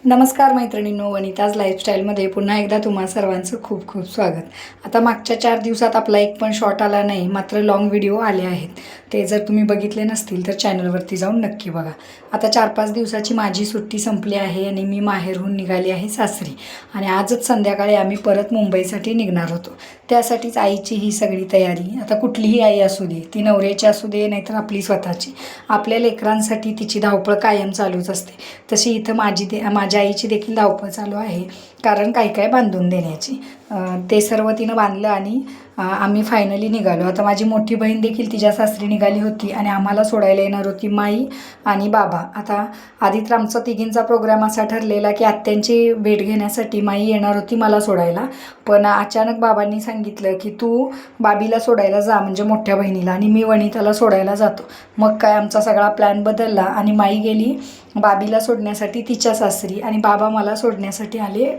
नमस्कार मैत्रिणींनो, वनिताज लाईफस्टाईलमध्ये पुन्हा एकदा तुम्हा सर्वांचं खूप खूप स्वागत. आता मागच्या 4 दिवसात आपला एक पण शॉर्ट आला नाही, मात्र लॉंग व्हिडिओ आले आहेत. ते जर तुम्ही बघितले नसतील तर चॅनलवरती जाऊन नक्की बघा. आता 4-5 दिवसाची माझी सुट्टी संपली आहे आणि मी माहेरहून निघाली आहे सासरी. आणि आजच संध्याकाळी आम्ही परत मुंबईसाठी निघणार होतो. त्यासाठीच आईची ही सगळी तयारी. आता कुठलीही आई असू दे, ती नवऱ्याची असू दे नाहीतर आपली स्वतःची, आपल्या लेकरांसाठी तिची धावपळ कायम चालूच असते. तशी इथं माझ्या आईची देखील धावपळ चालू आहे, कारण काय बांधून देण्याची. ते सर्व तिनं बांधलं आणि आम्ही फायनली निघालो. आता माझी मोठी बहीण देखील तिच्या सासरी निघाली होती आणि आम्हाला सोडायला येणार होती माई आणि बाबा. आता आधी तर आमचा तिघींचा प्रोग्राम असा ठरलेला की आत्यांची भेट घेण्यासाठी माई येणार होती मला सोडायला, पण अचानक बाबांनी सांगितलं की तू बाबीला सोडायला जा, म्हणजे मोठ्या बहिणीला, आणि मी वनिताला सोडायला जातो. मग काय आमचा सगळा प्लॅन बदलला आणि माई गेली बाबीला सोडण्यासाठी तिच्या सासरी आणि बाबा मला सोडण्यासाठी आले.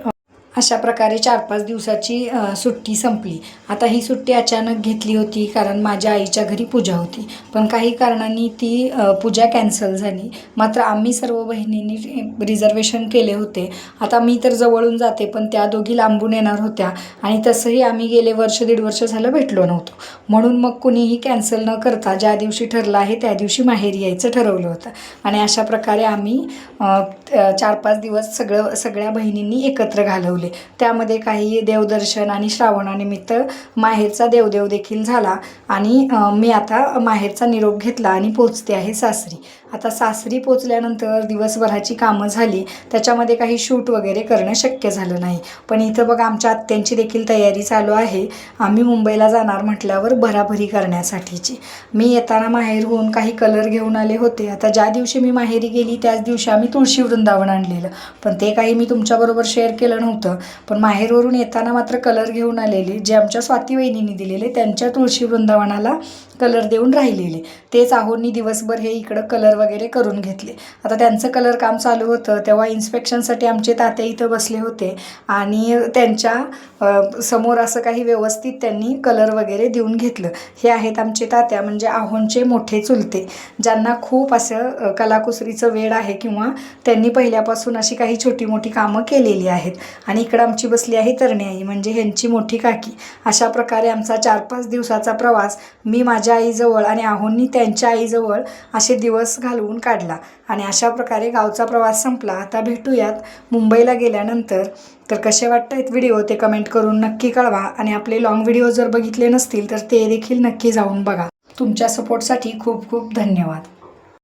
अशा प्रकारे 4-5 दिवसाची सुट्टी संपली. आता ही सुट्टी अचानक घेतली होती कारण माझ्या आईच्या घरी पूजा होती, पण काही कारणांनी ती पूजा कॅन्सल झाली. मात्र आम्ही सर्व बहिणींनी रिझर्वेशन केले होते. आता मी तर जवळून जाते, पण त्या दोघी लांबून येणार होत्या आणि तसंही आम्ही गेले 1-1.5 वर्ष झालं भेटलो नव्हतो. म्हणून मग कुणीही कॅन्सल न करता ज्या दिवशी ठरलं आहे त्या दिवशी माहेरी यायचं ठरवलं होतं. आणि अशा प्रकारे आम्ही 4-5 दिवस सगळ्या बहिणींनी एकत्र घालवले. त्यामध्ये काही देवदर्शन आणि श्रावणानिमित्त माहेरचा देवदेव देखील झाला. आणि मी आता माहेरचा निरोप घेतला आणि पोचते आहे सासरी. आता सासरी पोचल्यानंतर दिवसभराची कामं झाली, त्याच्यामध्ये काही शूट वगैरे करणं शक्य झालं नाही. पण इथं बघा आमच्या आत्यांची देखील तयारी चालू आहे. आम्ही मुंबईला जाणार म्हटल्यावर भराभरी करण्यासाठीची. मी येताना माहेरहून काही कलर घेऊन आले होते. आता ज्या दिवशी मी माहेरी गेली त्याच दिवशी आम्ही तुळशी वृंदावन आणलेलं, पण ते काही मी तुमच्याबरोबर शेअर केलं नव्हतं. पण माहेरवरून येताना मात्र कलर घेऊन आलेले, जे आमच्या स्वाती वहिनींनी दिलेले, त्यांच्या तुळशी वृंदावनाला कलर देऊन राहिलेले. तेच आहोंनी दिवसभर हे इकडं कलर वगैरे करून घेतले. आता त्यांचं कलर काम चालू होतं तेव्हा इन्स्पेक्शनसाठी आमचे तात्या इथं बसले होते आणि त्यांच्या समोर असं काही व्यवस्थित त्यांनी कलर वगैरे देऊन घेतलं. हे आहेत आमचे तात्या, म्हणजे आहोंचे मोठे चुलते, ज्यांना खूप असं कलाकुसरीचं वेड आहे किंवा त्यांनी पहिल्यापासून अशी काही छोटी मोठी कामं केलेली आहेत. आणि इकडं आमची बसली आहे तरणी आई, म्हणजे ह्यांची मोठी काकी. अशा प्रकारे आमचा 4-5 दिवसाचा प्रवास मी माझ्या आईजवळ आणि आहोंनी त्यांच्या आईजवळ असे दिवस घालवून काढला. आणि अशा प्रकारे गावचा प्रवास संपला. आता भेटूयात मुंबईला गेल्यानंतर. तर कसे वाटतायत व्हिडिओ ते कमेंट करून नक्की कळवा. आणि आपले लॉंग व्हिडिओ जर बघितले नसतील तर ते देखील नक्की जाऊन बघा. तुमच्या सपोर्टसाठी खूप खूप धन्यवाद.